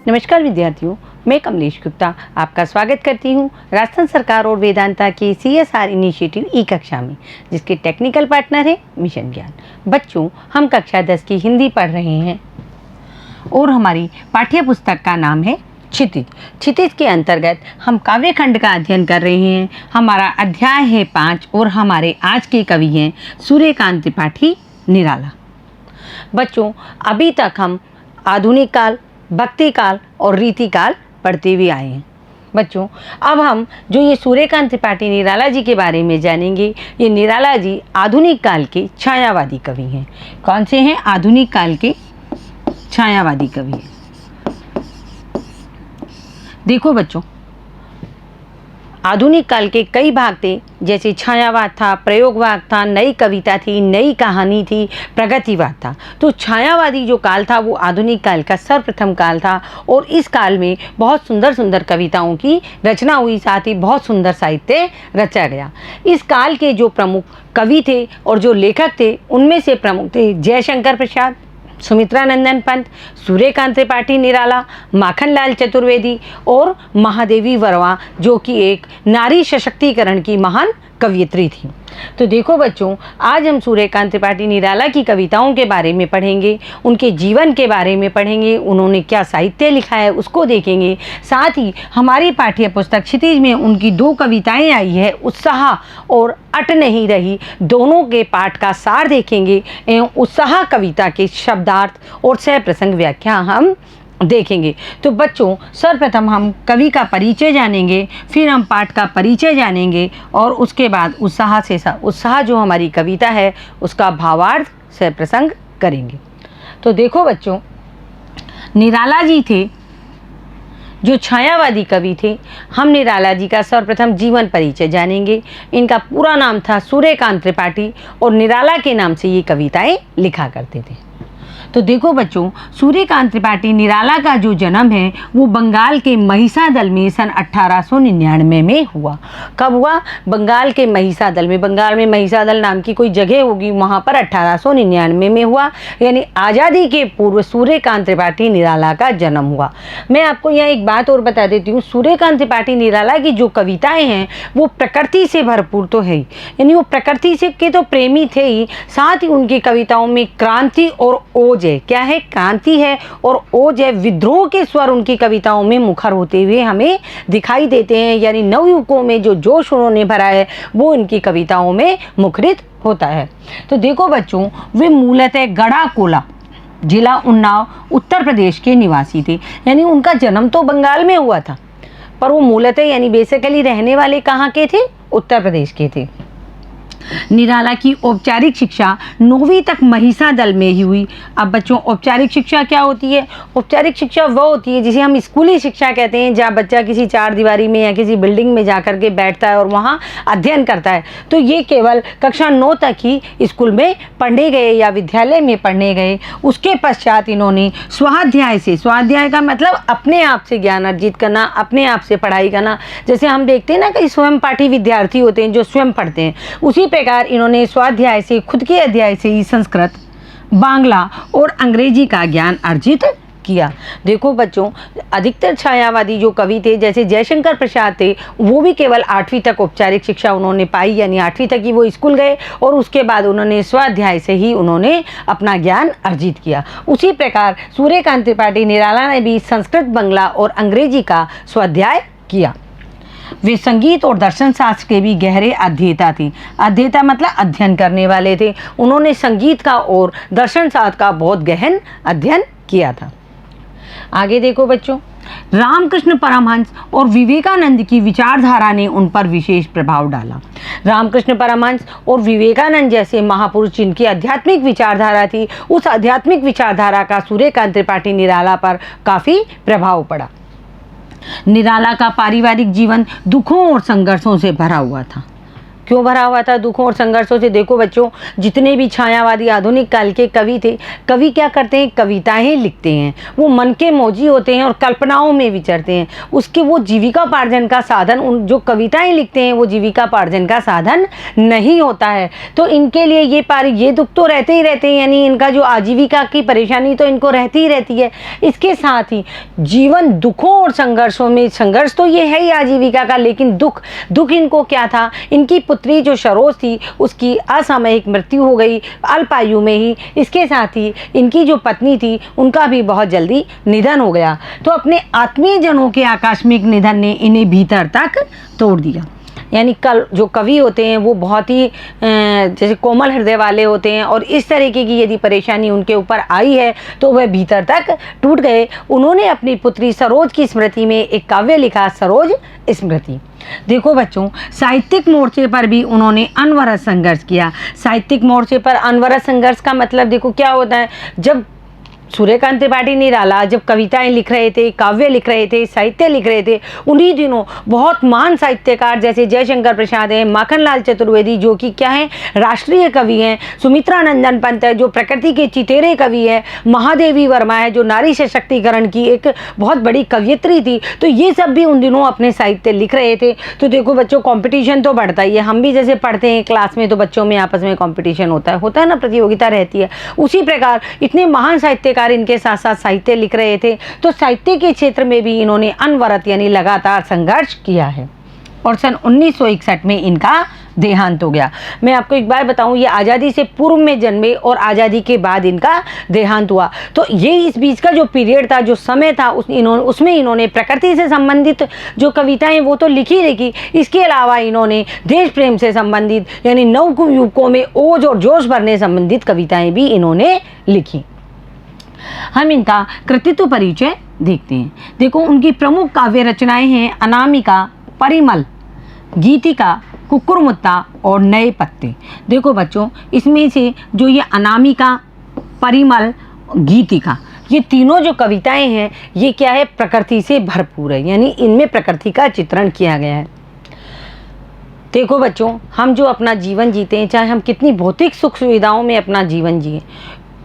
नमस्कार विद्यार्थियों, मैं कमलेश गुप्ता आपका स्वागत करती हूं राजस्थान सरकार और वेदांता की CSR इनिशिएटिव ई कक्षा में, जिसके टेक्निकल पार्टनर है मिशन ज्ञान। बच्चों, हम कक्षा 10 की हिंदी पढ़ रहे हैं और हमारी पाठ्य पुस्तक का नाम है क्षितिज। क्षितिज के अंतर्गत हम काव्य खंड का अध्ययन कर रहे हैं। हमारा अध्याय है 5 और हमारे आज के कवि हैं सूर्यकांत त्रिपाठी निराला। बच्चों, अभी तक हम आधुनिक काल, भक्ति काल और रीति काल पढ़ते हुए आए हैं। बच्चों, अब हम जो ये सूर्यकांत त्रिपाठी निराला जी के बारे में जानेंगे। ये निराला जी आधुनिक काल के छायावादी कवि हैं। कौन से हैं? आधुनिक काल के छायावादी कवि हैं। देखो बच्चों, आधुनिक काल के कई भाग थे, जैसे छायावाद था, प्रयोगवाद था, नई कविता थी, नई कहानी थी, प्रगतिवाद था। तो छायावादी जो काल था वो आधुनिक काल का सर्वप्रथम काल था और इस काल में बहुत सुंदर सुंदर कविताओं की रचना हुई, साथ ही बहुत सुंदर साहित्य रचा गया। इस काल के जो प्रमुख कवि थे और जो लेखक थे, उनमें से प्रमुख थे जयशंकर प्रसाद, सुमित्रा नंदन पंत, सूर्यकांत त्रिपाठी निराला, माखनलाल चतुर्वेदी और महादेवी वर्मा, जो कि एक नारी सशक्तिकरण की महान कवयित्री थी। तो देखो बच्चों, आज हम सूर्यकांत त्रिपाठी निराला की कविताओं के बारे में पढ़ेंगे, उनके जीवन के बारे में पढ़ेंगे, उन्होंने क्या साहित्य लिखा है उसको देखेंगे। साथ ही हमारी पाठ्य पुस्तक क्षितिज में उनकी 2 कविताएं आई है, उत्साह और अट नहीं रही। दोनों के पाठ का सार देखेंगे एवं उत्साह कविता के शब्दार्थ और सह प्रसंग व्याख्या हम देखेंगे। तो बच्चों, सर्वप्रथम हम कवि का परिचय जानेंगे, फिर हम पाठ का परिचय जानेंगे और उसके बाद उत्साह जो हमारी कविता है उसका भावार्थ से प्रसंग करेंगे। तो देखो बच्चों, निराला जी थे जो छायावादी कवि थे। हम निराला जी का सर्वप्रथम जीवन परिचय जानेंगे। इनका पूरा नाम था सूर्यकांत त्रिपाठी और निराला के नाम से ये कविताएं लिखा करते थे। तो देखो बच्चों, सूर्यकांत त्रिपाठी निराला का जो जन्म है वो बंगाल के महिसादल में सन 1899 में हुआ। कब हुआ? बंगाल के महिसादल में। बंगाल में महिसादल नाम की कोई जगह होगी, वहाँ पर 1899 में हुआ, यानी आज़ादी के पूर्व सूर्यकांत त्रिपाठी निराला का जन्म हुआ। मैं आपको यहाँ एक बात और बता देती हूँ, सूर्यकांत त्रिपाठी निराला की जो कविताएँ हैं वो प्रकृति से भरपूर तो है ही, यानी वो प्रकृति से के तो प्रेमी थे ही, साथ ही उनकी कविताओं में क्रांति और ओज है। क्या है? क्रांति है और ओज है। विद्रोह के स्वर उनकी कविताओं में मुखर होते हुए हमें दिखाई देते हैं, यानी नवयुवकों में जो जोश उन्होंने भरा है वो इनकी कविताओं में मुखरित होता है। तो देखो बच्चों, वे मूलतः गढ़ा कोला, जिला उन्नाव, उत्तर प्रदेश के निवासी थे। यानी उनका जन्म तो बंगाल में हुआ था, पर वो मूलतः यानी बेसिकली रहने वाले कहाँ के थे? उत्तर प्रदेश के थे। निराला की औपचारिक शिक्षा 9वीं तक महिसादल में ही हुई। अब बच्चों, औपचारिक शिक्षा क्या होती है? औपचारिक शिक्षा वह होती है जिसे हम स्कूली शिक्षा कहते हैं, जहाँ बच्चा किसी 4 दीवारी में या किसी बिल्डिंग में जा कर के बैठता है और वहाँ अध्ययन करता है। तो ये केवल कक्षा 9 तक ही स्कूल में पढ़ने गए या विद्यालय में पढ़ने गए। उसके पश्चात इन्होंने स्वाध्याय से, स्वाध्याय का मतलब अपने आप से ज्ञान अर्जित करना, अपने आप से पढ़ाई करना। जैसे हम देखते हैं ना, कई स्वयं पाठी विद्यार्थी होते हैं जो स्वयं पढ़ते हैं, उसी प्रकार इन्होंने स्वाध्याय से, खुद के अध्याय से ही संस्कृत, बांग्ला और अंग्रेजी का ज्ञान अर्जित किया। देखो बच्चों, अधिकतर छायावादी जो कवि थे, जैसे जयशंकर प्रसाद थे, वो भी केवल 8वीं तक औपचारिक शिक्षा उन्होंने पाई, यानी 8वीं तक ही वो स्कूल गए और उसके बाद उन्होंने स्वाध्याय से ही उन्होंने अपना ज्ञान अर्जित किया। उसी प्रकार सूर्यकांत त्रिपाठी निराला ने भी संस्कृत, बांग्ला और अंग्रेजी का स्वाध्याय किया। वे संगीत और दर्शन शास्त्र के भी गहरे अध्येता थे। अध्येता मतलब अध्ययन करने वाले थे। उन्होंने संगीत का और दर्शन शास्त्र का बहुत गहन अध्ययन किया था। आगे देखो बच्चों, रामकृष्ण परमहंस और विवेकानंद की विचारधारा ने उन पर विशेष प्रभाव डाला। रामकृष्ण परमहंस और विवेकानंद जैसे महापुरुष जिनकी आध्यात्मिक विचारधारा थी, उस आध्यात्मिक विचारधारा का सूर्यकांत त्रिपाठी निराला पर काफ़ी प्रभाव पड़ा। निराला का पारिवारिक जीवन दुखों और संघर्षों से भरा हुआ था। क्यों भरा हुआ था दुखों और संघर्षों से? देखो बच्चों, जितने भी छायावादी आधुनिक काल के कवि थे, कवि क्या करते हैं? कविताएं लिखते हैं। वो मन के मौजी होते हैं और कल्पनाओं में विचरते हैं। उसके वो जीविकापार्जन का साधन, उन जो कविताएं लिखते हैं वो जीविकापार्जन का साधन नहीं होता है। तो इनके लिए ये दुख तो रहते ही रहते हैं, यानी इनका जो आजीविका की परेशानी तो इनको रहती ही रहती है। इसके साथ ही जीवन दुखों और संघर्षों में, संघर्ष तो ये है ही आजीविका का, लेकिन दुख इनको क्या था? इनकी पुत्री जो सरोज थी उसकी असामयिक मृत्यु हो गई अल्प आयु में ही। इसके साथ ही इनकी जो पत्नी थी उनका भी बहुत जल्दी निधन हो गया। तो अपने आत्मीय जनों के आकस्मिक निधन ने इन्हें भीतर तक तोड़ दिया। यानी जो कवि होते हैं वो बहुत ही जैसे कोमल हृदय वाले होते हैं, और इस तरीके की यदि परेशानी उनके ऊपर आई है तो वह भीतर तक टूट गए। उन्होंने अपनी पुत्री सरोज की स्मृति में एक काव्य लिखा, सरोज स्मृति। देखो बच्चों, साहित्यिक मोर्चे पर भी उन्होंने अनवरत संघर्ष किया। साहित्यिक मोर्चे पर अनवरत संघर्ष का मतलब देखो क्या होता है? जब सूर्यकांत त्रिपाठी निराला जब कविताएं लिख रहे थे, काव्य लिख रहे थे, साहित्य लिख रहे थे, उन्हीं दिनों बहुत महान साहित्यकार जैसे जयशंकर प्रसाद हैं, माखनलाल चतुर्वेदी जो कि क्या हैं? राष्ट्रीय कवि हैं, सुमित्रा नंदन पंत है जो प्रकृति के चितेरे कवि है, महादेवी वर्मा है जो नारी सशक्तिकरण की एक बहुत बड़ी कवयित्री थी। तो ये सब भी उन दिनों अपने साहित्य लिख रहे थे। तो देखो बच्चों, कॉम्पिटिशन तो बढ़ता ही है। हम भी जैसे पढ़ते हैं क्लास में तो बच्चों में आपस में कॉम्पिटिशन होता है ना, प्रतियोगिता रहती है। उसी प्रकार इतने महान साहित्यकार इनके साथ साथ साहित्य लिख रहे थे। तो साहित्य के क्षेत्र में भी इन्होंने अनवरत यानी लगातार संघर्ष किया है। और सन 1961 में इनका देहांत हो गया। मैं आपको एक बार बताऊं, ये आज़ादी से पूर्व में जन्मे और आज़ादी के बाद इनका देहांत हुआ। तो ये इस बीच का जो पीरियड था, जो समय था, उसमें इन्होंने प्रकृति से संबंधित जो कविताएं वो तो लिखी। इसके अलावा इन्होंने देश प्रेम से संबंधित यानी नव युवकों में ओज और जोश भरने संबंधित कविताएं भी इन्होंने लिखी। हम इनका कृतित्व परिचय देखते हैं। देखो, उनकी प्रमुख काव्य रचनाएं हैं अनामिका, परिमल, गीतिका, कुक्कुरमुत्ता और नए पत्ते। देखो बच्चों, इसमें से जो ये अनामिका, परिमल, गीतिका, ये तीनों जो कविताएं हैं ये क्या है? प्रकृति से भरपूर है, यानी इनमें प्रकृति का चित्रण किया गया है। देखो बच्चों, हम जो अपना जीवन जीते हैं, चाहे हम कितनी भौतिक सुख सुविधाओं में अपना जीवन जिए,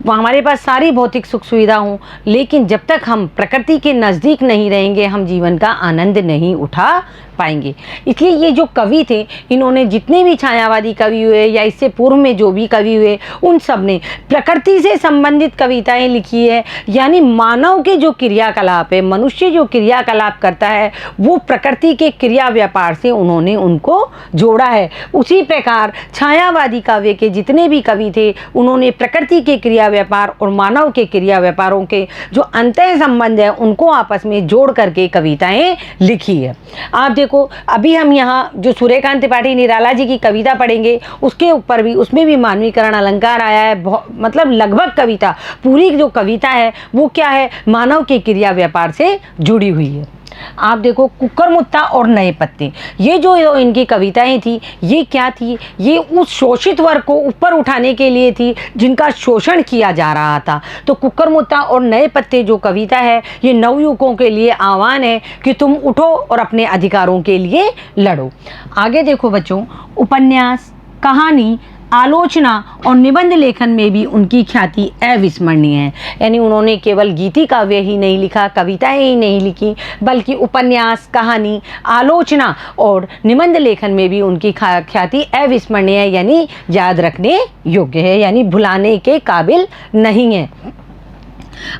हमारे पास सारी भौतिक सुख सुविधा हों, लेकिन जब तक हम प्रकृति के नज़दीक नहीं रहेंगे हम जीवन का आनंद नहीं उठा पाएंगे। इसलिए ये जो कवि थे, इन्होंने जितने भी छायावादी कवि हुए या इससे पूर्व में जो भी कवि हुए, उन सब ने प्रकृति से संबंधित कविताएं लिखी है। यानी मानव के जो क्रियाकलाप है, मनुष्य जो क्रियाकलाप करता है, वो प्रकृति के क्रिया व्यापार से उन्होंने उनको जोड़ा है। उसी प्रकार छायावादी काव्य के जितने भी कवि थे, उन्होंने प्रकृति के क्रिया व्यापार और मानव के क्रिया व्यापारों के जो अंतः संबंध है उनको आपस में जोड़ करके कविताएं लिखी है। आप देखो, अभी हम यहाँ जो सूर्यकांत त्रिपाठी निराला जी की कविता पढ़ेंगे, उसके ऊपर भी, उसमें भी मानवीकरण अलंकार आया है। मतलब लगभग कविता, पूरी जो कविता है वो क्या है? मानव के क्रिया व्यापार से जुड़ी हुई है। आप देखो, कुक्कुरमुत्ता और नए पत्ते, ये जो इनकी कविताएं थी, ये क्या थी? ये उस शोषित वर्ग को ऊपर उठाने के लिए थी जिनका शोषण किया जा रहा था। तो कुक्कुरमुत्ता और नए पत्ते जो कविता है, ये नवयुवकों के लिए आह्वान है कि तुम उठो और अपने अधिकारों के लिए लड़ो। आगे देखो बच्चों, उपन्यास, कहानी, आलोचना और निबंध लेखन में भी उनकी ख्याति अविस्मरणीय है। यानी उन्होंने केवल गीति काव्य ही नहीं लिखा, कविताएं ही नहीं लिखी, बल्कि उपन्यास, कहानी, आलोचना और निबंध लेखन में भी उनकी ख्याति अविस्मरणीय है, यानी याद रखने योग्य है, यानी भुलाने के काबिल नहीं है।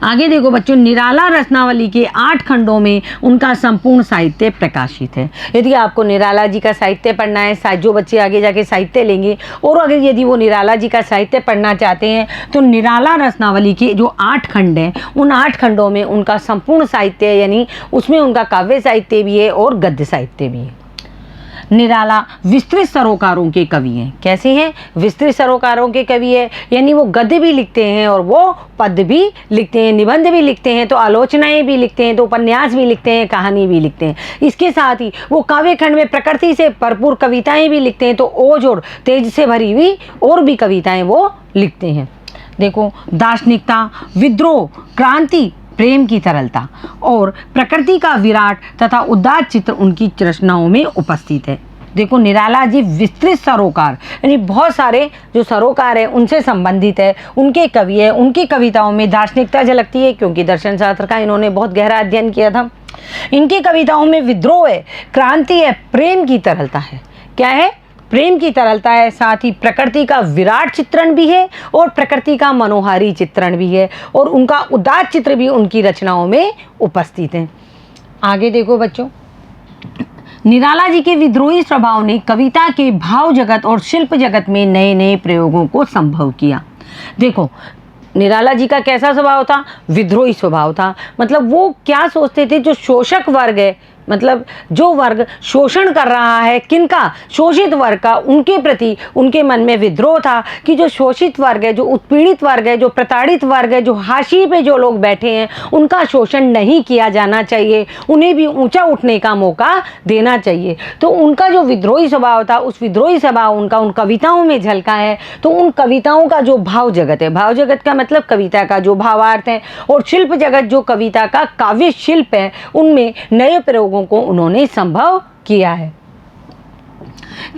आगे देखो बच्चों, निराला रत्नावली के 8 खंडों में उनका संपूर्ण साहित्य प्रकाशित है। यदि आपको निराला जी का साहित्य पढ़ना है, जो बच्चे आगे जाके साहित्य लेंगे और अगर यदि वो निराला जी का साहित्य पढ़ना चाहते हैं, तो निराला रत्नावली के जो 8 खंड हैं, उन 8 खंडों में उनका संपूर्ण साहित्य, यानी उसमें उनका काव्य साहित्य भी है और गद्य साहित्य भी है। निराला विस्तृत सरोकारों के कवि हैं। कैसे हैं? विस्तृत सरोकारों के कवि है, यानी वो गद्य भी लिखते हैं और वो पद्य भी लिखते हैं, निबंध भी लिखते हैं, तो आलोचनाएं भी लिखते हैं, तो उपन्यास भी लिखते हैं, कहानी भी लिखते हैं। इसके साथ ही वो काव्य खंड में प्रकृति से भरपूर कविताएं भी लिखते हैं, तो ओज और तेज से भरी हुई और भी कविताएं वो लिखते हैं। देखो, दार्शनिकता, विद्रोह, क्रांति, प्रेम की तरलता और प्रकृति का विराट तथा उदार चित्र उनकी रचनाओं में उपस्थित है। देखो निराला जी विस्तृत सरोकार यानी बहुत सारे जो सरोकार है उनसे संबंधित है, उनके कवि है, उनकी कविताओं में दार्शनिकता झलकती है क्योंकि दर्शन शास्त्र का इन्होंने बहुत गहरा अध्ययन किया था। इनकी कविताओं में विद्रोह है, क्रांति है, प्रेम की तरलता है। क्या है? प्रेम की तरलता है, साथ ही प्रकृति का विराट चित्रण भी है और प्रकृति का मनोहारी चित्रण भी है और उनका उदात्त चित्र भी उनकी रचनाओं में उपस्थित है। आगे देखो बच्चों, निराला जी के विद्रोही स्वभाव ने कविता के भाव जगत और शिल्प जगत में नए नए प्रयोगों को संभव किया। देखो निराला जी का कैसा स्वभाव था? विद्रोही स्वभाव था। मतलब वो क्या सोचते थे, जो शोषक वर्ग है, मतलब जो वर्ग शोषण कर रहा है, किनका? शोषित वर्ग का, उनके प्रति उनके मन में विद्रोह था कि जो शोषित वर्ग है, जो उत्पीड़ित वर्ग है, जो प्रताड़ित वर्ग है, जो हाशिए पे जो लोग बैठे हैं, उनका शोषण नहीं किया जाना चाहिए, उन्हें भी ऊंचा उठने का मौका देना चाहिए। तो उनका जो विद्रोही स्वभाव था, उस विद्रोही स्वभाव उनका उन कविताओं में झलका है। तो उन कविताओं का जो भाव जगत है, भाव जगत का मतलब कविता का जो भावार्थ है, और शिल्प जगत जो कविता का काव्य शिल्प है, उनमें नए प्रयोग को उन्होंने संभव किया है।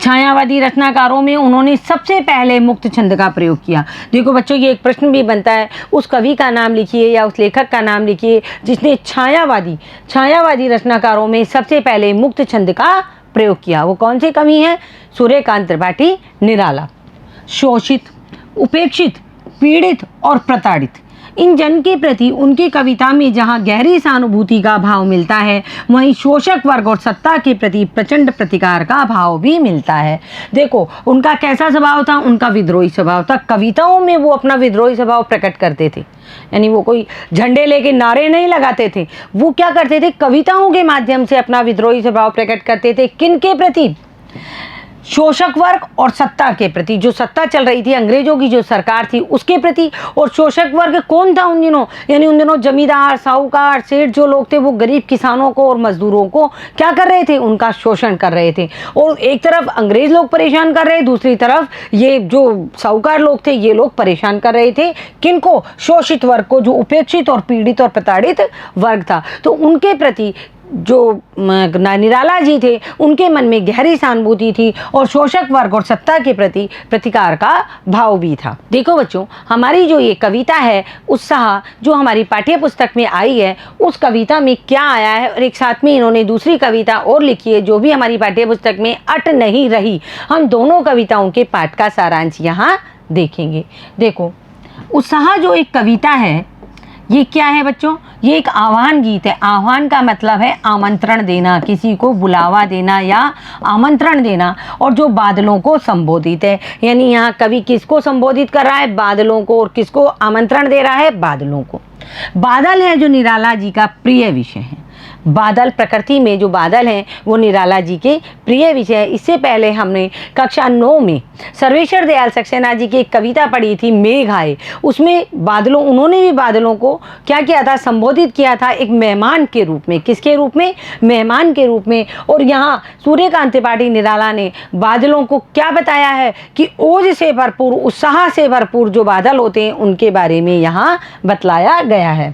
छायावादी रचनाकारों में उन्होंने सबसे पहले मुक्त छंद का प्रयोग किया। देखो बच्चों, ये एक प्रश्न भी बनता है, उस कवि का नाम लिखिए या उस लेखक का नाम लिखिए जिसने छायावादी रचनाकारों में सबसे पहले मुक्त छंद का प्रयोग किया। वो कौन से कवि हैं? सूर्यकांत त्रिपाठी निराला। शोषित, उपेक्षित, पीड़ित और प्रताड़ित, इन जन के प्रति उनकी कविता में जहाँ गहरी सहानुभूति का भाव मिलता है, वहीं शोषक वर्ग और सत्ता के प्रति प्रचंड प्रतिकार का भाव भी मिलता है। देखो उनका कैसा स्वभाव था? उनका विद्रोही स्वभाव था। कविताओं में वो अपना विद्रोही स्वभाव प्रकट करते थे, यानी वो कोई झंडे लेके नारे नहीं लगाते थे। वो क्या करते थे? कविताओं के माध्यम से अपना विद्रोही स्वभाव प्रकट करते थे। किन के प्रति? शोषक वर्ग और सत्ता के प्रति। जो सत्ता चल रही थी, अंग्रेजों की जो सरकार थी, उसके प्रति। और शोषक वर्ग कौन था उन दिनों? यानी उन दिनों जमींदार, साहूकार, सेठ जो लोग थे, वो गरीब किसानों को और मजदूरों को क्या कर रहे थे? उनका शोषण कर रहे थे। और एक तरफ अंग्रेज लोग परेशान कर रहे, दूसरी तरफ ये जो साहूकार लोग थे, ये लोग परेशान कर रहे थे। किनको? शोषित वर्ग को, जो उपेक्षित और पीड़ित और प्रताड़ित वर्ग था। तो उनके प्रति जो निराला जी थे, उनके मन में गहरी सहानुभूति थी और शोषक वर्ग और सत्ता के प्रति प्रतिकार का भाव भी था। देखो बच्चों, हमारी जो ये कविता है उत्साह, जो हमारी पाठ्य पुस्तक में आई है, उस कविता में क्या आया है, और एक साथ में इन्होंने दूसरी कविता और लिखी है जो भी हमारी पाठ्य पुस्तक में अट नहीं रही। हम दोनों कविताओं के पाठ का सारांश यहाँ देखेंगे। देखो उत्साह जो एक कविता है, ये क्या है बच्चों? ये एक आह्वान गीत है। आह्वान का मतलब है आमंत्रण देना, किसी को बुलावा देना या आमंत्रण देना, और जो बादलों को संबोधित है। यानी यहाँ कवि किसको संबोधित कर रहा है? बादलों को। और किसको आमंत्रण दे रहा है? बादलों को। बादल है जो निराला जी का प्रिय विषय है। बादल, प्रकृति में जो बादल हैं वो निराला जी के प्रिय विषय है। इससे पहले हमने कक्षा 9 में सर्वेश्वर दयाल सक्सेना जी की एक कविता पढ़ी थी, मेघ आए। उसमें बादलों, उन्होंने भी बादलों को क्या किया था? संबोधित किया था एक मेहमान के रूप में। किसके रूप में? मेहमान के रूप में। और यहाँ सूर्यकांत त्रिपाठी निराला ने बादलों को क्या बताया है कि ओज से भरपूर, उत्साह से भरपूर जो बादल होते हैं उनके बारे में यहाँ बतलाया गया है।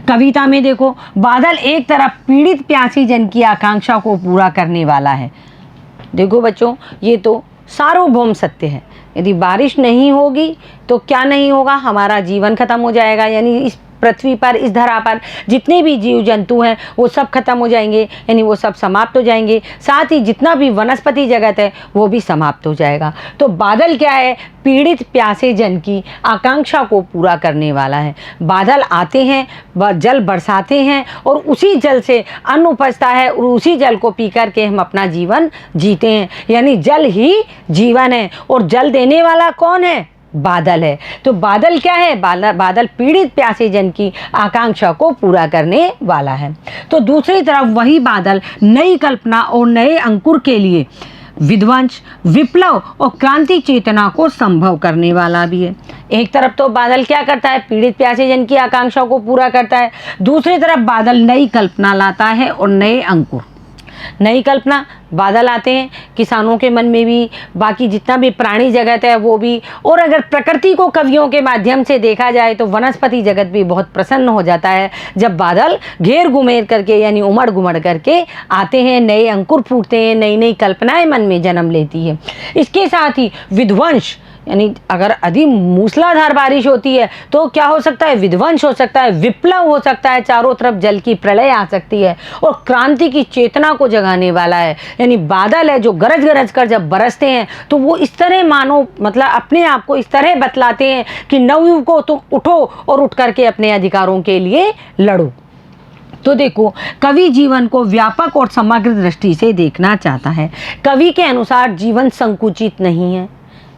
कविता में देखो, बादल एक तरफ पीड़ित प्यासी जन की आकांक्षा को पूरा करने वाला है। देखो बच्चों, ये तो सार्वभौम सत्य है। यदि बारिश नहीं होगी तो क्या नहीं होगा? हमारा जीवन खत्म हो जाएगा। यानी इस पृथ्वी पर, इस धरा पर जितने भी जीव जंतु हैं वो सब खत्म हो जाएंगे, यानी वो सब समाप्त हो जाएंगे। साथ ही जितना भी वनस्पति जगत है वो भी समाप्त हो जाएगा। तो बादल क्या है? पीड़ित प्यासे जन की आकांक्षा को पूरा करने वाला है। बादल आते हैं, जल बरसाते हैं और उसी जल से अन्न उपजता है और उसी जल को पी कर के हम अपना जीवन जीते हैं। यानी जल ही जीवन है। और जल देने वाला कौन है? बादल है। तो बादल क्या है? बादल पीड़ित प्यासे जन की आकांक्षा को पूरा करने वाला है। तो दूसरी तरफ वही बादल नई कल्पना और नए अंकुर के लिए विध्वंस, विप्लव और क्रांति चेतना को संभव करने वाला भी है। एक तरफ तो बादल क्या करता है? पीड़ित प्यासे जन की आकांक्षा को पूरा करता है। दूसरी तरफ बादल नई कल्पना लाता है और नए अंकुर। नई कल्पना, बादल आते हैं किसानों के मन में भी, बाकी जितना भी प्राणी जगत है वो भी, और अगर प्रकृति को कवियों के माध्यम से देखा जाए तो वनस्पति जगत भी बहुत प्रसन्न हो जाता है जब बादल घेर घुमेर करके यानी उमड़ घुमड़ करके आते हैं, नए अंकुर फूटते हैं, नई नई कल्पनाएं मन में जन्म लेती है। इसके साथ ही विध्वंस, यानी अगर अधिक मूसलाधार बारिश होती है तो क्या हो सकता है, विध्वंस हो सकता है, विप्लव हो सकता है, चारों तरफ जल की प्रलय आ सकती है और क्रांति की चेतना को जगाने वाला है। यानी बादल है जो गरज गरज कर जब बरसते हैं तो वो इस तरह मानो मतलब अपने आप को इस तरह बतलाते हैं कि नवयुवकों तुम उठो और उठ करके अपने अधिकारों के लिए लड़ो। तो देखो, कवि जीवन को व्यापक और समग्र दृष्टि से देखना चाहता है। कवि के अनुसार जीवन संकुचित नहीं है,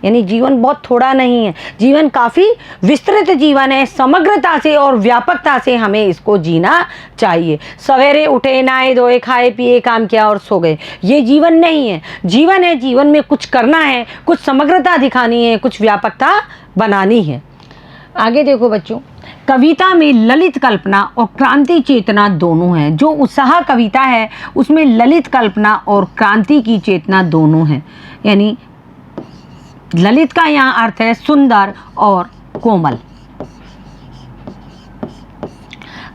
यानी जीवन बहुत थोड़ा नहीं है, जीवन काफ़ी विस्तृत जीवन है, समग्रता से और व्यापकता से हमें इसको जीना चाहिए। सवेरे उठे, नहाए धोए, खाए पिए, काम किया और सो गए, ये जीवन नहीं है। जीवन है, जीवन में कुछ करना है, कुछ समग्रता दिखानी है, कुछ व्यापकता बनानी है। आगे देखो बच्चों, कविता में ललित कल्पना और क्रांति चेतना दोनों हैं। जो उत्साह कविता है उसमें ललित कल्पना और क्रांति की चेतना दोनों हैं। यानी ललित का यहाँ अर्थ है सुंदर और कोमल।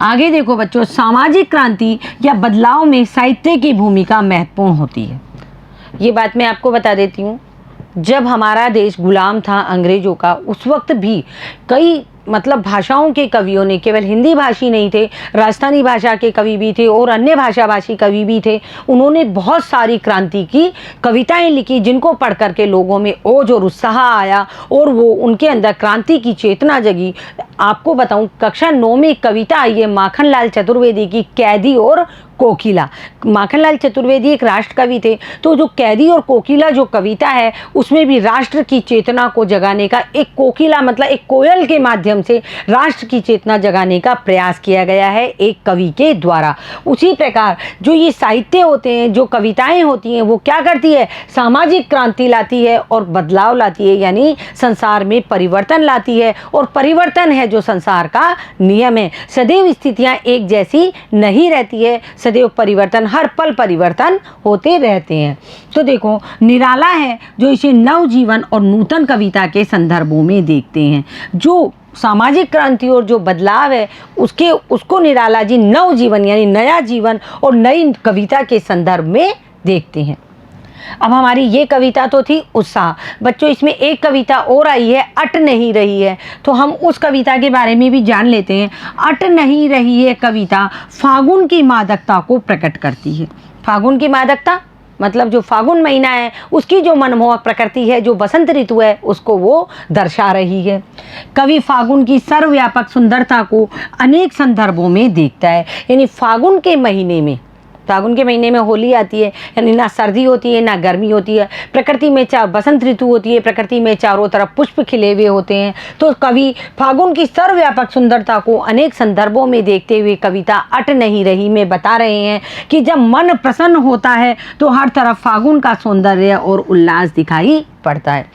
आगे देखो बच्चों, सामाजिक क्रांति या बदलाव में साहित्य की भूमिका महत्वपूर्ण होती है। ये बात मैं आपको बता देती हूँ, जब हमारा देश गुलाम था अंग्रेजों का, उस वक्त भी कई मतलब भाषाओं के कवियों ने, केवल हिंदी भाषी नहीं थे, राजस्थानी भाषा के कवि भी थे और अन्य भाषा भाषी कवि भी थे। उन्होंने बहुत सारी क्रांति की कविताएं लिखी जिनको पढ़ करके लोगों में ओज और उत्साह आया और वो उनके अंदर क्रांति की चेतना जगी। आपको बताऊं, कक्षा 9 में एक कविता आई है माखनलाल चतुर्वेदी की, कैदी और कोकिला। माखनलाल चतुर्वेदी एक राष्ट्र कवि थे, तो जो कैदी और कोकिला जो कविता है उसमें भी राष्ट्र की चेतना को जगाने का, एक कोकिला मतलब एक कोयल के माध्यम से राष्ट्र की चेतना जगाने का प्रयास किया गया है एक कवि के द्वारा। उसी प्रकार जो ये साहित्य होते हैं, जो कविताएं होती हैं, वो क्या करती है, सामाजिक क्रांति लाती है और बदलाव लाती है, यानी संसार में परिवर्तन लाती है। और परिवर्तन है जो संसार का नियम है, सदैव स्थितियां एक जैसी नहीं रहती है, सदैव परिवर्तन, हर पल परिवर्तन होते रहते हैं। तो देखो, निराला है जो इसे नवजीवन और नूतन कविता के संदर्भों में देखते हैं। जो सामाजिक क्रांति और जो बदलाव है उसको निराला जी नवजीवन यानी नया जीवन और नई कविता के संदर्भ में देखते हैं। अब हमारी ये कविता तो थी उत्साह। बच्चों, इसमें एक कविता और आई है, अट नहीं रही है, तो हम उस कविता के बारे में भी जान लेते हैं। अट नहीं रही है कविता फागुन की मादकता को प्रकट करती है। फागुन की मादकता मतलब जो फागुन महीना है उसकी जो मनमोहक प्रकृति है, जो बसंत ऋतु है, उसको वो दर्शा रही है। कवि फागुन की सर्वव्यापक सुंदरता को अनेक संदर्भों में देखता है। यानी फागुन के महीने में होली आती है, यानी ना सर्दी होती है ना गर्मी होती है, प्रकृति में बसंत ऋतु होती है, प्रकृति में चारों तरफ पुष्प खिले हुए होते हैं। तो कवि फागुन की सर्वव्यापक सुंदरता को अनेक संदर्भों में देखते हुए कविता अट नहीं रही में बता रहे हैं कि जब मन प्रसन्न होता है तो हर तरफ फागुन का सौंदर्य और उल्लास दिखाई पड़ता है।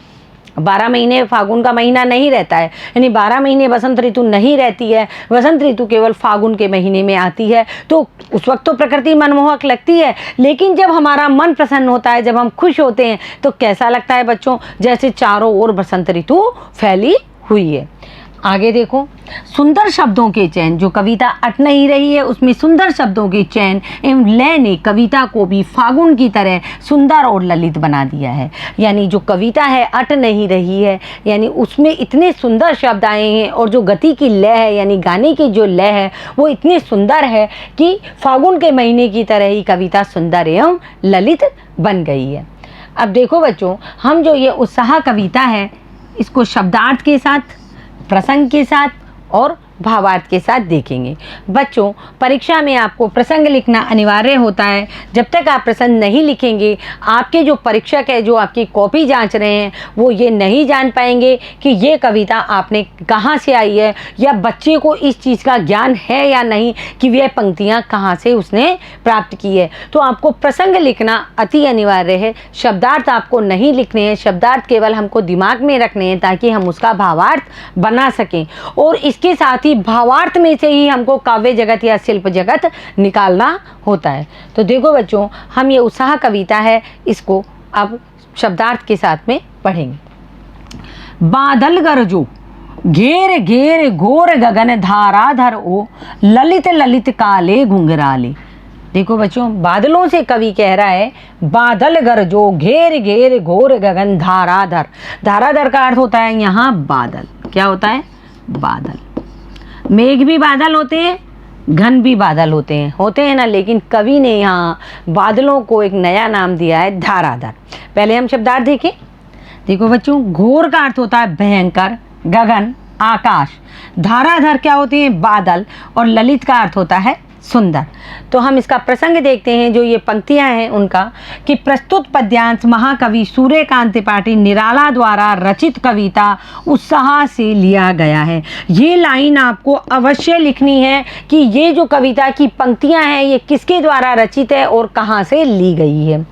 12 महीने फागुन का महीना नहीं रहता है, यानी 12 महीने बसंत ऋतु नहीं रहती है, बसंत ऋतु केवल फागुन के महीने में आती है। तो उस वक्त तो प्रकृति मनमोहक लगती है, लेकिन जब हमारा मन प्रसन्न होता है, जब हम खुश होते हैं, तो कैसा लगता है बच्चों, जैसे चारों ओर बसंत ऋतु फैली हुई है। आगे देखो, सुंदर शब्दों के चयन, जो कविता अट नहीं रही है उसमें सुंदर शब्दों के चयन एवं लय ने कविता को भी फागुन की तरह सुंदर और ललित बना दिया है। यानी जो कविता है अट नहीं रही है, यानी उसमें इतने सुंदर शब्द आए हैं और जो गति की लय है यानी गाने की जो लय है वो इतनी सुंदर है कि फागुन के महीने की तरह ही कविता सुंदर एवं ललित बन गई है। अब देखो बच्चों, हम जो ये उत्साह कविता है इसको शब्दार्थ के साथ, प्रसंग के साथ और भावार्थ के साथ देखेंगे। बच्चों, परीक्षा में आपको प्रसंग लिखना अनिवार्य होता है। जब तक आप प्रसंग नहीं लिखेंगे, आपके जो परीक्षक है, जो आपकी कॉपी जांच रहे हैं, वो ये नहीं जान पाएंगे कि ये कविता आपने कहाँ से आई है, या बच्चे को इस चीज़ का ज्ञान है या नहीं कि वह पंक्तियाँ कहाँ से उसने प्राप्त की है। तो आपको प्रसंग लिखना अति अनिवार्य है। शब्दार्थ आपको नहीं लिखने हैं, शब्दार्थ केवल हमको दिमाग में रखने हैं ताकि हम उसका भावार्थ बना सकें। और इसके साथ साथ ही भावार्थ में से ही हमको काव्य जगत या शिल्प जगत निकालना होता है। तो देखो बच्चों, हम ये उत्साह कविता है, इसको अब शब्दार्थ के साथ में पढ़ेंगे। बादल गरजो घेर घेर घोर गगन धाराधर ओ, ललित ललित काले घुंघराले। देखो बच्चों, बादलों से कवि कह रहा है बादल गरजो घेर घेर घोर गगन धाराधर। धाराधर का अर्थ होता है यहाँ बादल। क्या होता है? बादल। मेघ भी बादल होते हैं, घन भी बादल होते हैं ना, लेकिन कवि ने यहाँ बादलों को एक नया नाम दिया है, धाराधर। पहले हम शब्दार्थ देखें। देखो बच्चों, घोर का अर्थ होता है भयंकर, गगन आकाश, धाराधर क्या होते हैं? बादल, और ललित का अर्थ होता है सुंदर। तो हम इसका प्रसंग देखते हैं, जो ये पंक्तियां हैं उनका, कि प्रस्तुत पद्यांश महाकवि सूर्यकांत त्रिपाठी निराला द्वारा रचित कविता उत्साह से लिया गया है। ये लाइन आपको अवश्य लिखनी है कि ये जो कविता की पंक्तियां हैं ये किसके द्वारा रचित है और कहाँ से ली गई है।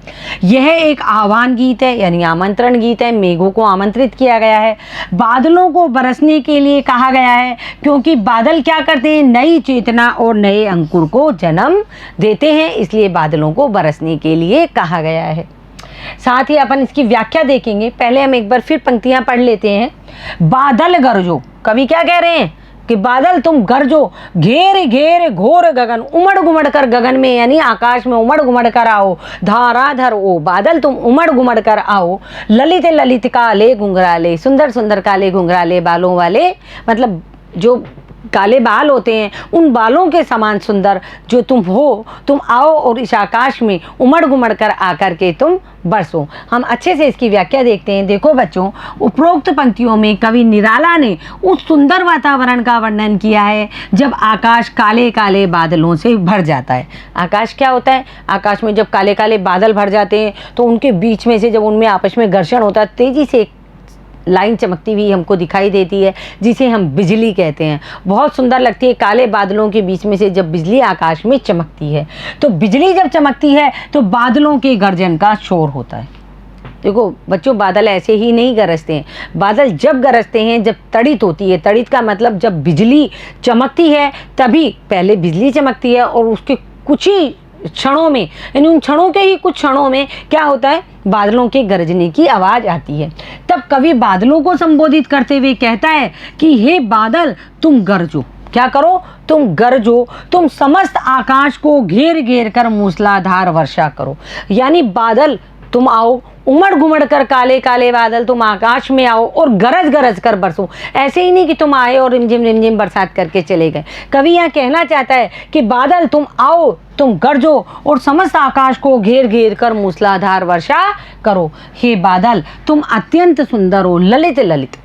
यह एक आह्वान गीत है, यानी आमंत्रण गीत है। मेघों को आमंत्रित किया गया है, बादलों को बरसने के लिए कहा गया है, क्योंकि बादल क्या करते हैं? नई चेतना और नए अंकुर को जन्म देते हैं, इसलिए बादलों को बरसने के लिए कहा गया है। साथ ही अपन इसकी व्याख्या देखेंगे। पहले हम एक बार फिर पंक्तियां पढ़ लेते हैं। बादल गरजो, कवि क्या कह रहे हैं कि बादल तुम गरजो, घेर घेर घोर गगन, उमड़ घुमड़ कर गगन में यानी आकाश में उमड़ घुमड़ कर आओ, धाराधर ओ, बादल तुम उमड़ घुमड़ कर आओ, ललित ललित काले घुंघराले, सुंदर सुंदर काले घुंघराले बालों वाले, मतलब जो काले बाल होते हैं उन बालों के समान सुंदर जो तुम हो, तुम आओ और इस आकाश में उमड़ घुमड़ कर आकर के तुम बरसो। हम अच्छे से इसकी व्याख्या देखते हैं। देखो बच्चों, उपरोक्त पंक्तियों में कवि निराला ने उस सुंदर वातावरण का वर्णन किया है जब आकाश काले काले बादलों से भर जाता है। आकाश क्या होता है? आकाश में जब काले काले बादल भर जाते हैं तो उनके बीच में से जब उनमें आपस में घर्षण होता है, तेजी से लाइन चमकती हुई हमको दिखाई देती है, जिसे हम बिजली कहते हैं। बहुत सुंदर लगती है काले बादलों के बीच में से जब बिजली आकाश में चमकती है। तो बिजली जब चमकती है तो बादलों के गर्जन का शोर होता है। देखो बच्चों, बादल ऐसे ही नहीं गरजते हैं। बादल जब गरजते हैं जब तड़ित होती है। तड़ित का मतलब जब बिजली चमकती है तभी पहले बिजली चमकती है और उसके कुछ ही क्षणों में, यानी उन क्षणों के ही कुछ क्षणों में क्या होता है? बादलों के गरजने की आवाज़ आती है। तब कवि बादलों को संबोधित करते हुए कहता है कि हे बादल तुम गरजो। क्या करो? तुम गरजो, तुम समस्त आकाश को घेर घेर कर मूसलाधार वर्षा करो। यानी बादल तुम आओ, उमड़ घुमड़ कर काले काले बादल तुम आकाश में आओ और गरज गरज कर बरसो। ऐसे ही नहीं कि तुम आए और रिमझिम बरसात करके चले गए। कवि यहाँ कहना चाहता है कि बादल तुम आओ, तुम गरजो और समस्त आकाश को घेर घेर कर मूसलाधार वर्षा करो। हे बादल तुम अत्यंत सुंदर हो, ललित ललित।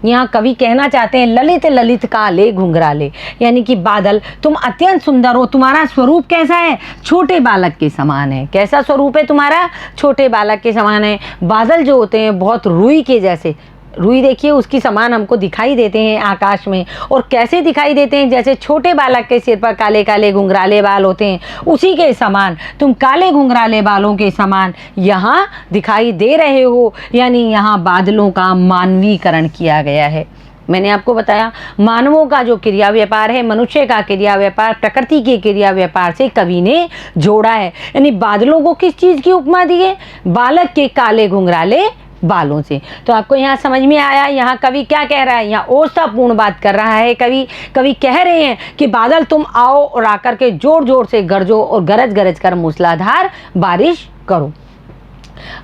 यहाँ कवि कहना चाहते हैं ललित ललित काले घुंघराले, यानी कि बादल तुम अत्यंत सुंदर हो। तुम्हारा स्वरूप कैसा है? छोटे बालक के समान है। कैसा स्वरूप है तुम्हारा? छोटे बालक के समान है। बादल जो होते हैं बहुत रुई के जैसे, रुई देखिए उसकी समान हमको दिखाई देते हैं आकाश में। और कैसे दिखाई देते हैं? जैसे छोटे बालक के सिर पर काले काले घुंघराले बाल होते हैं, उसी के समान तुम काले घुंघराले बालों के समान यहाँ दिखाई दे रहे हो। यानी यहाँ बादलों का मानवीकरण किया गया है। मैंने आपको बताया मानवों का जो क्रिया व्यापार है, मनुष्य का क्रिया व्यापार प्रकृति के क्रिया व्यापार से कवि ने जोड़ा है। यानी बादलों को किस चीज़ की उपमा दी है? बालक के काले घुंघराले बालों से। तो आपको यहाँ समझ में आया यहाँ कवि क्या कह रहा है? यहाँ ओष्ठपूर्ण बात कर रहा है कवि कह रहे हैं कि बादल तुम आओ और आकर के जोर जोर से गरजो और गरज गरज कर मूसलाधार बारिश करो।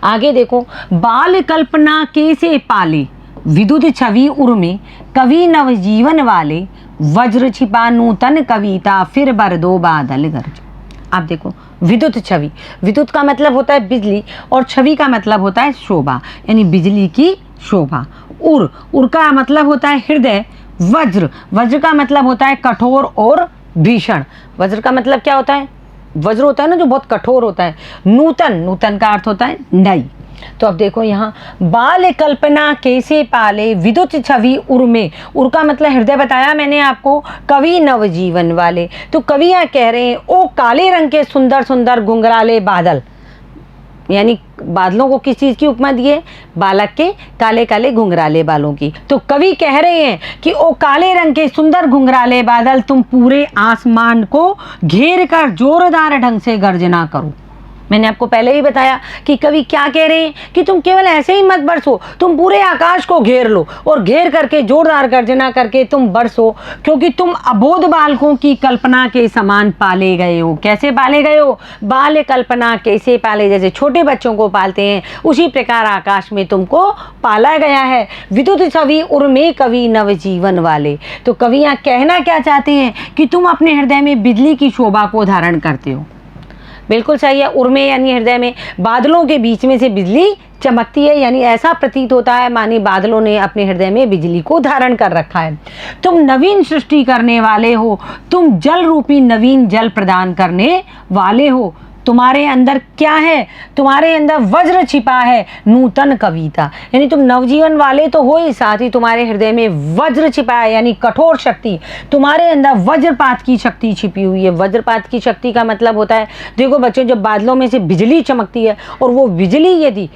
आगे देखो, बाल कल्पना कैसे पाले, विद्युत छवि उर्मे, कवि नवजीवन वाले, वज्र छिपा नूतन कविता, फिर बर दो बादल गरजो। आप देखो, विद्युत छवि, विद्युत का मतलब होता है बिजली और छवि का मतलब होता है शोभा, यानी बिजली की शोभा। उर का मतलब होता है हृदय। वज्र का मतलब होता है कठोर और भीषण। वज्र का मतलब क्या होता है? वज्र होता है ना जो बहुत कठोर होता है। नूतन का अर्थ होता है नई। तो अब देखो यहाँ, बाल कल्पना कैसे पाले, विद्युत छवि उर्मे, उर का मतलब हृदय बताया मैंने आपको, कवि नवजीवन वाले। तो कवि यहाँ कह रहे हैं ओ काले रंग के सुंदर सुंदर घुंघराले बादल, यानी बादलों को किस चीज़ की उपमा दी है? बालक के काले काले घुंघराले बालों की। तो कवि कह रहे हैं कि ओ काले रंग के सुंदर घुंघराले बादल, तुम पूरे आसमान को घेर कर जोरदार ढंग से गर्जना करो। मैंने आपको पहले ही बताया कि कवि क्या कह रहे हैं कि तुम केवल ऐसे ही मत बरसो, तुम पूरे आकाश को घेर लो और घेर करके जोरदार गर्जना करके तुम बरसो, क्योंकि तुम अबोध बालकों की कल्पना के समान पाले गए हो। कैसे पाले गए हो? बाल कल्पना कैसे पाले, जैसे छोटे बच्चों को पालते हैं उसी प्रकार आकाश में तुमको पाला गया है। विद्युत छवि उर्मे कवि नवजीवन वाले। तो कवि यहाँ कहना क्या चाहते हैं कि तुम अपने हृदय में बिजली की शोभा को धारण करते हो। बिल्कुल सही है। उर्मे यानी हृदय में, बादलों के बीच में से बिजली चमकती है, यानी ऐसा प्रतीत होता है माने बादलों ने अपने हृदय में बिजली को धारण कर रखा है। तुम नवीन सृष्टि करने वाले हो, तुम जल रूपी नवीन जल प्रदान करने वाले हो। तुम्हारे अंदर क्या है? तुम्हारे अंदर वज्र छिपा है, नूतन कविता। यानी तुम नवजीवन वाले तो हो ही, साथ ही तुम्हारे हृदय में वज्र छिपा है, यानी कठोर शक्ति। तुम्हारे अंदर वज्रपात की शक्ति छिपी हुई है। वज्रपात की शक्ति का मतलब होता है, देखो बच्चों, जब बादलों में से बिजली चमकती है और वो बिजली यदि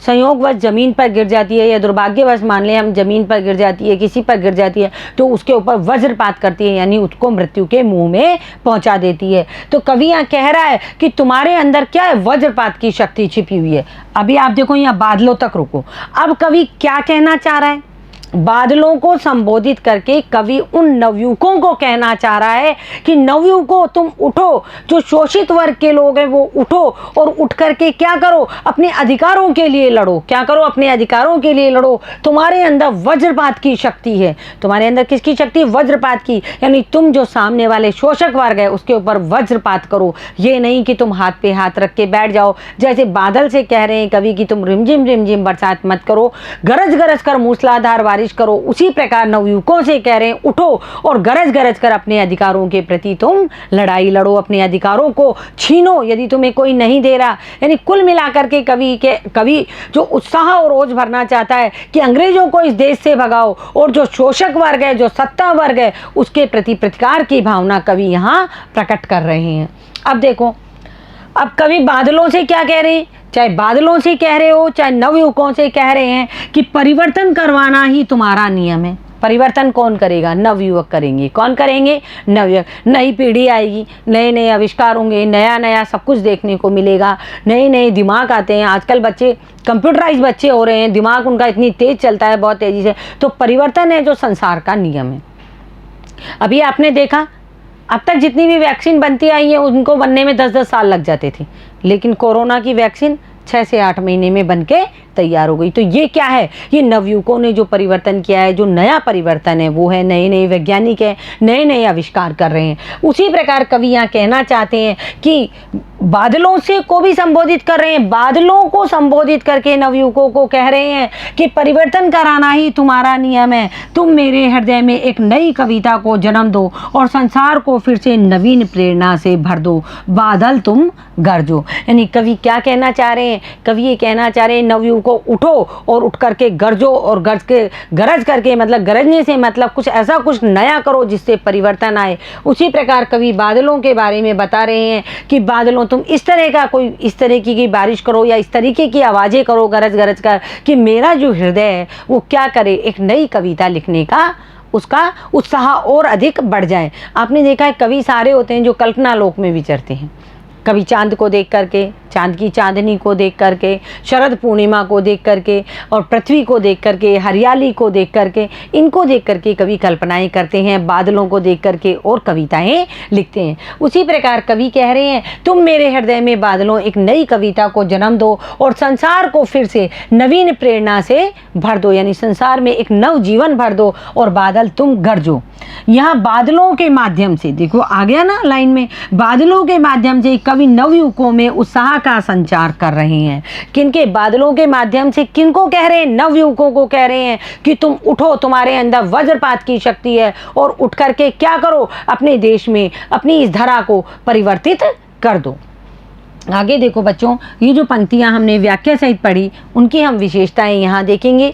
संयोगवश ज़मीन पर गिर जाती है या दुर्भाग्यवश मान लें हम ज़मीन पर गिर जाती है, किसी पर गिर जाती है, तो उसके ऊपर वज्रपात करती है, यानी उसको मृत्यु के मुंह में पहुंचा देती है। तो कवि यहाँ कह रहा है कि तुम्हारे अंदर क्या है? वज्रपात की शक्ति छिपी हुई है। अभी आप देखो यहाँ बादलों तक रुको। अब कवि क्या कहना चाह रहा है? बादलों को संबोधित करके कवि उन नवयुवकों को कहना चाह रहा है कि नवयुवकों, तुम उठो, जो शोषित वर्ग के लोग हैं वो उठो और उठ करके क्या करो? अपने अधिकारों के लिए लड़ो। क्या करो? अपने अधिकारों के लिए लड़ो। तुम्हारे अंदर वज्रपात की शक्ति है। तुम्हारे अंदर किसकी शक्ति? वज्रपात की। यानी तुम जो सामने वाले शोषक वर्ग है उसके ऊपर वज्रपात करो। ये नहीं कि तुम हाथ पे हाथ रख के बैठ जाओ, जैसे बादल से कह रहे हैं कवि कि तुम रिमझिम रिमझिम बरसात मत करो, गरज गरज कर मूसलाधार बारिश करो। उसी प्रकार नवयुवकों से कह रहे हैं उठो और गरज गरज कर अपने अधिकारों के प्रति तुम लड़ाई लड़ो, अपने अधिकारों को छीनो यदि तुम्हें कोई नहीं दे रहा। यानी कुल मिलाकर के कवि जो उत्साह और रोज भरना चाहता है कि अंग्रेजों को इस देश से भगाओ और जो शोषक वर्ग है, जो सत्ता वर्ग है, उसके प्रति प्रतिकार की भावना कवि यहाँ प्रकट कर रहे हैं। अब देखो, अब कवि बादलों से क्या कह रहे हैं? चाहे बादलों से कह रहे हो चाहे नवयुवकों से कह रहे हैं कि परिवर्तन करवाना ही तुम्हारा नियम है। परिवर्तन कौन करेगा? नवयुवक करेंगे। कौन करेंगे? नवयुवक। नई पीढ़ी आएगी, नए नए आविष्कार होंगे, नया नया सब कुछ देखने को मिलेगा, नए नए दिमाग आते हैं। आजकल बच्चे कंप्यूटराइज बच्चे हो रहे हैं, दिमाग उनका इतनी तेज चलता है, बहुत तेज़ी से। तो परिवर्तन है जो संसार का नियम है। अभी आपने देखा, अब तक जितनी भी वैक्सीन बनती आई है उनको बनने में 10-10 साल लग जाते थे, लेकिन कोरोना की वैक्सीन 6 से 8 महीने में बन के तैयार हो गई। तो ये क्या है? ये नवयुवकों ने जो परिवर्तन किया है, जो नया परिवर्तन है वो है, नए नए वैज्ञानिक हैं, नए नए आविष्कार कर रहे हैं। उसी प्रकार कवि यहाँ कहना चाहते हैं कि बादलों से को भी संबोधित कर रहे हैं, बादलों को संबोधित करके नवयुवकों को कह रहे हैं कि परिवर्तन कराना ही तुम्हारा नियम है। तुम मेरे हृदय में एक नई कविता को जन्म दो और संसार को फिर से नवीन प्रेरणा से भर दो। बादल तुम गरजो। यानी कवि क्या कहना चाह रहे हैं? कवि ये कहना चाह रहे हैं नवयुवकों उठो और उठ करके गरजो, और गरज करके मतलब गरजने से मतलब कुछ ऐसा कुछ नया करो जिससे परिवर्तन आए। उसी प्रकार कवि बादलों के बारे में बता रहे हैं कि बादलों, तुम इस तरह का कोई इस तरीके की बारिश करो या इस तरीके की आवाज़ें करो गरज गरज कर कि मेरा जो हृदय है वो क्या करे? एक नई कविता लिखने का उसका उत्साह और अधिक बढ़ जाए। आपने देखा है कवि सारे होते हैं जो कल्पना लोक में विचरते हैं। कभी चांद को देख करके, चांद की चांदनी को देख करके, शरद पूर्णिमा को देख करके और पृथ्वी को देख करके, हरियाली को देख करके, इनको देख करके कवि कल्पनाएं करते हैं, बादलों को देख करके और कविताएं लिखते हैं। उसी प्रकार कवि कह रहे हैं तुम मेरे हृदय में बादलों एक नई कविता को जन्म दो और संसार को फिर से नवीन प्रेरणा से भर दो। यानी संसार में एक नव जीवन भर दो और बादल तुम गरजो। यहाँ बादलों के माध्यम से देखो आ गया ना लाइन में, बादलों के माध्यम से कवि नवयुवकों में उत्साह का संचार कर रहे हैं। किनके? बादलों के माध्यम से किनको कह रहे हैं? नवयुवकों को कह रहे हैं कि तुम उठो, तुम्हारे अंदर वज्रपात की शक्ति है और उठ करके क्या करो? अपने देश में अपनी इस धरा को परिवर्तित कर दो। आगे देखो बच्चों, ये जो पंक्तियां हमने व्याख्या सहित पढ़ी उनकी हम विशेषताएं यहाँ देखेंगे।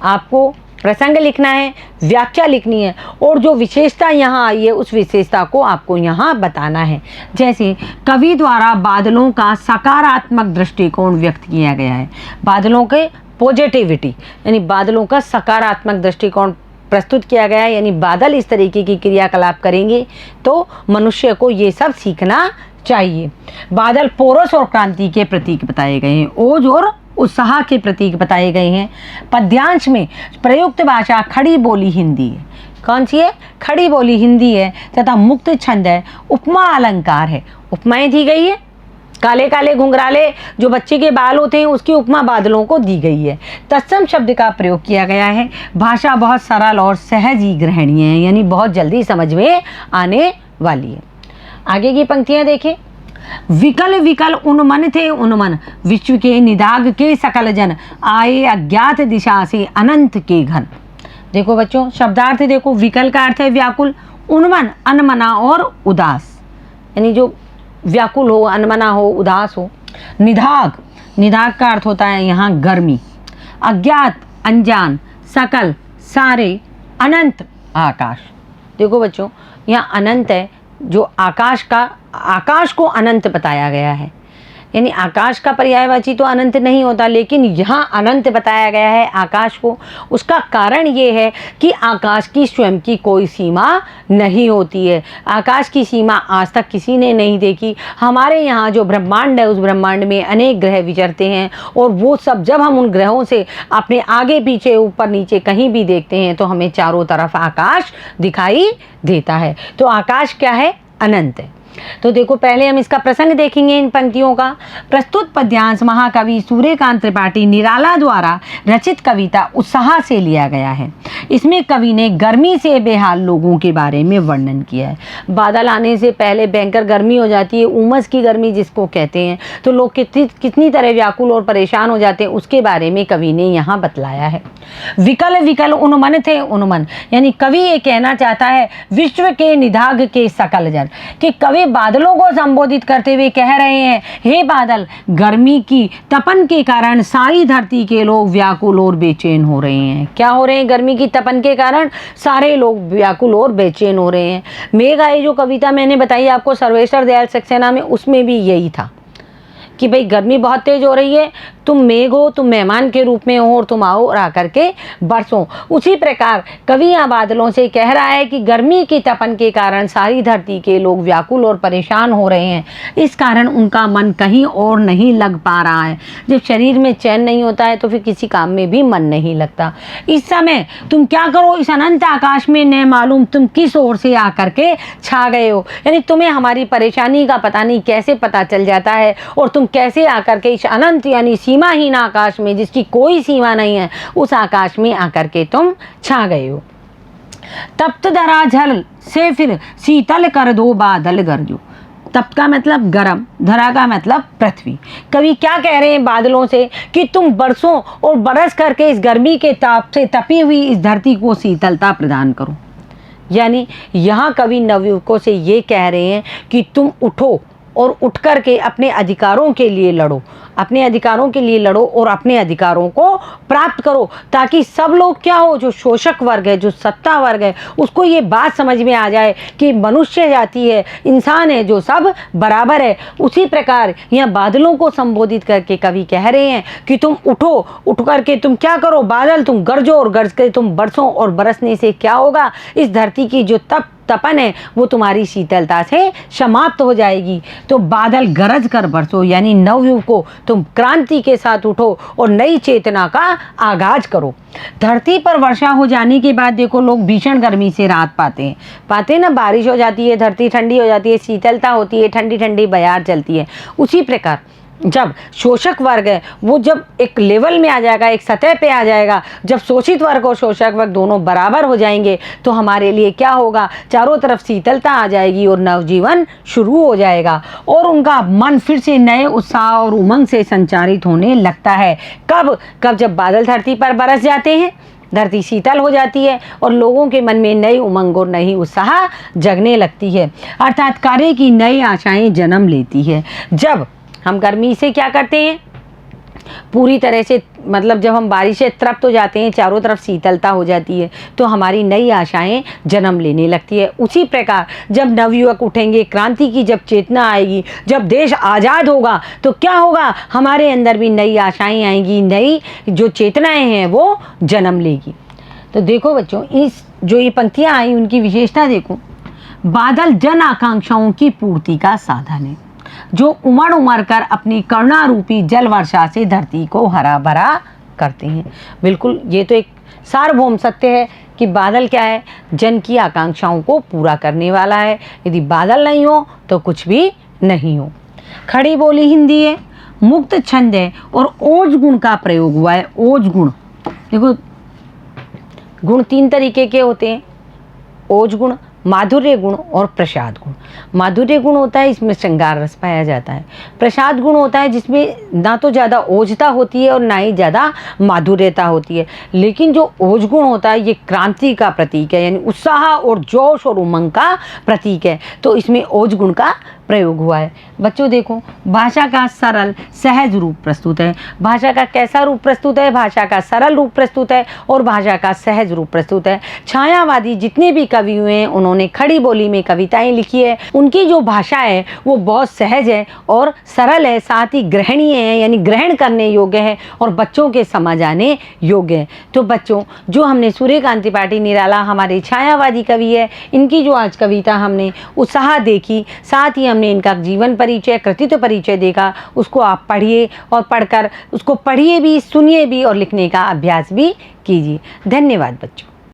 आपको प्रसंग लिखना है, व्याख्या लिखनी है और जो विशेषता यहाँ आई है उस विशेषता को आपको यहाँ बताना है। जैसे कवि द्वारा बादलों का सकारात्मक दृष्टिकोण व्यक्त किया गया है। बादलों के पॉजिटिविटी यानी बादलों का सकारात्मक दृष्टिकोण प्रस्तुत किया गया है, यानी बादल इस तरीके की क्रियाकलाप करेंगे तो मनुष्य को ये सब सीखना चाहिए। बादल पोरस और क्रांति के प्रतीक बताए गए हैं, ओज और उत्साह के प्रतीक बताए गए हैं। पद्यांश में प्रयुक्त भाषा खड़ी बोली हिंदी है। कौन सी है? खड़ी बोली हिंदी है तथा मुक्त छंद है, उपमा अलंकार है। उपमाएं दी गई है, काले काले घुंघराले जो बच्चे के बाल होते हैं उसकी उपमा बादलों को दी गई है। तत्सम शब्द का प्रयोग किया गया है। भाषा बहुत सरल और सहज ही ग्रहणीय है, यानी बहुत जल्दी समझ में आने वाली है। आगे की पंक्तियां देखें। विकल विकल उन्मन थे उन्मन, विश्व के निदाग के सकल जन, आए अज्ञात दिशा से अनंत के घन। देखो बच्चों, शब्दार्थ देखो। विकल का अर्थ है व्याकुल, उन्मन अनमना और उदास, यानी जो व्याकुल हो, अनमना हो, उदास हो। निधाग, निधाग का अर्थ होता है यहाँ गर्मी। अज्ञात अनजान, सकल सारे, अनंत आकाश। देखो बच्चों, यहाँ अनंत है, जो आकाश को अनंत बताया गया है, यानी आकाश का पर्यायवाची तो अनंत नहीं होता, लेकिन यहाँ अनंत बताया गया है आकाश को। उसका कारण ये है कि आकाश की स्वयं की कोई सीमा नहीं होती है। आकाश की सीमा आज तक किसी ने नहीं देखी। हमारे यहाँ जो ब्रह्मांड है उस ब्रह्मांड में अनेक ग्रह विचरते हैं और वो सब जब हम उन ग्रहों से अपने आगे पीछे ऊपर नीचे कहीं भी देखते हैं तो हमें चारों तरफ आकाश दिखाई देता है। तो आकाश क्या है? अनंत है। तो देखो, पहले हम इसका प्रसंग देखेंगे इन पंक्तियों का। प्रस्तुत पद्यांश महाकवि सूर्यकांत त्रिपाठी निराला द्वारा रचित कविता उत्साह से लिया गया है। इसमें कवि ने गर्मी से बेहाल लोगों के बारे में वर्णन किया है। बादल आने से पहले भयंकर गर्मी हो जाती है, उमस की गर्मी जिसको कहते हैं, तो लोग कितनी तरह व्याकुल और परेशान हो जाते हैं, उसके बारे में कवि ने यहाँ बतलाया है। विकल विकल उन्मन थे उन्मन, यानी कवि ये कहना चाहता है विश्व के निधाग के सकल जन, कि कवि बादलों को संबोधित करते हुए कह रहे हैं, हे बादल, गर्मी की तपन के कारण सारी धरती के लोग व्याकुल और बेचैन हो रहे हैं। क्या हो रहे हैं? गर्मी की तपन के कारण सारे लोग व्याकुल और बेचैन हो रहे हैं। मेघ आई जो कविता मैंने बताई आपको सर्वेश्वर दयाल सक्सेना में, उसमें भी यही था कि भाई गर्मी बहुत तेज हो रही है, तुम मेघ हो, तुम मेहमान के रूप में हो और तुम आओ और आकर के बरसो। उसी प्रकार कवि यहाँ बादलों से कह रहा है कि गर्मी की तपन के कारण सारी धरती के लोग व्याकुल और परेशान हो रहे हैं। इस कारण उनका मन कहीं और नहीं लग पा रहा है। जब शरीर में चैन नहीं होता है तो फिर किसी काम में भी मन नहीं लगता। इस समय तुम क्या करो, इस अनंत आकाश में न मालूम तुम किस ओर से आकर के छा गए हो, यानी तुम्हें हमारी परेशानी का पता नहीं कैसे पता चल जाता है और तुम कैसे आकर के इस अनंत यानी सीमाहीन आकाश में, जिसकी कोई सीमा नहीं है, उस आकाश में आकर के तुम छा गए हो। तप्त धरा जल से फिर शीतल कर दो बादल गरजो। तप्त का मतलब गर्म, धरा का मतलब पृथ्वी। कवि क्या कह रहे हैं बादलों से कि तुम बरसों और बरस करके इस गर्मी के ताप से तपी हुई इस धरती को शीतलता प्रदान करो। यानी यहाँ कवि नवयुवकों से ये कह रहे हैं कि तुम उठो और उठ कर के अपने अधिकारों के लिए लड़ो, अपने अधिकारों के लिए लड़ो और अपने अधिकारों को प्राप्त करो, ताकि सब लोग क्या हो, जो शोषक वर्ग है, जो सत्ता वर्ग है, उसको ये बात समझ में आ जाए कि मनुष्य जाति है, इंसान है, जो सब बराबर है। उसी प्रकार यहाँ बादलों को संबोधित करके कवि कह रहे हैं कि तुम उठो, उठ करके तुम क्या करो, बादल तुम गरजो और गरज के तुम बरसो, और बरसने से क्या होगा, इस धरती की जो तपन है वो तुम्हारी शीतलता से समाप्त हो जाएगी। तो बादल गरज कर बरसो, यानी नवयुवकों तुम क्रांति के साथ उठो और नई चेतना का आगाज करो। धरती पर वर्षा हो जाने के बाद देखो लोग भीषण गर्मी से राहत पाते हैं ना, बारिश हो जाती है, धरती ठंडी हो जाती है, शीतलता होती है, ठंडी ठंडी बयार चलती है। उसी प्रकार जब शोषक वर्ग है वो जब एक लेवल में आ जाएगा, एक सतह पे आ जाएगा, जब शोषित वर्ग और शोषक वर्ग दोनों बराबर हो जाएंगे तो हमारे लिए क्या होगा, चारों तरफ शीतलता आ जाएगी और नवजीवन शुरू हो जाएगा और उनका मन फिर से नए उत्साह और उमंग से संचारित होने लगता है। कब जब बादल धरती पर बरस जाते हैं, धरती शीतल हो जाती है और लोगों के मन में नई उमंग और नई उत्साह जगने लगती है, अर्थात कार्य की नई आशाएं जन्म लेती है। जब हम गर्मी से क्या करते हैं, पूरी तरह से, मतलब जब हम बारिश से तृप्त हो जाते हैं, चारों तरफ शीतलता हो जाती है, तो हमारी नई आशाएं जन्म लेने लगती है। उसी प्रकार जब नवयुवक उठेंगे, क्रांति की जब चेतना आएगी, जब देश आज़ाद होगा, तो क्या होगा, हमारे अंदर भी नई आशाएं आएंगी, नई जो चेतनाएं हैं वो जन्म लेगी। तो देखो बच्चों, इस जो ये पंक्तियाँ आई उनकी विशेषता देखो। बादल जन आकांक्षाओं की पूर्ति का साधन है, जो उमड़ उमड़ कर अपनी करुणा रूपी जल वर्षा से धरती को हरा भरा करते हैं। बिल्कुल, ये तो एक सार्वभौम सत्य है कि बादल क्या है, जन की आकांक्षाओं को पूरा करने वाला है। यदि बादल नहीं हो तो कुछ भी नहीं हो। खड़ी बोली हिंदी है, मुक्त छंद है और ओज गुण का प्रयोग हुआ है। ओज गुण देखो, गुण 3 तरीके के होते हैं, ओज गुण, माधुर्य गुण और प्रसाद गुण। माधुर्य गुण होता है, इसमें श्रृंगार रस पाया जाता है। प्रसाद गुण होता है जिसमें ना तो ज़्यादा ओजता होती है और ना ही ज़्यादा माधुर्यता होती है। लेकिन जो ओज गुण होता है ये क्रांति का प्रतीक है, यानी उत्साह और जोश और उमंग का प्रतीक है, तो इसमें ओज गुण का प्रयोग हुआ है। बच्चों देखो, भाषा का सरल सहज रूप प्रस्तुत है। भाषा का कैसा रूप प्रस्तुत है? भाषा का सरल रूप प्रस्तुत है और भाषा का सहज रूप प्रस्तुत है। छायावादी जितने भी कवि हुए हैं उन्होंने खड़ी बोली में कविताएं लिखी है। उनकी जो भाषा है वो बहुत सहज है और सरल है, साथ ही ग्रहणीय है, यानी ग्रहण करने योग्य है और बच्चों के समझ आने योग्य है। तो बच्चों, जो हमने सूर्यकांत त्रिपाठी निराला हमारे छायावादी कवि है, इनकी जो आज कविता हमने उत्साह देखी, साथ ही हमने इनका जीवन परिचय, कृतित्व परिचय देखा, उसको आप पढ़िए और पढ़कर उसको पढ़िए भी, सुनिए भी और लिखने का अभ्यास भी कीजिए। धन्यवाद बच्चों।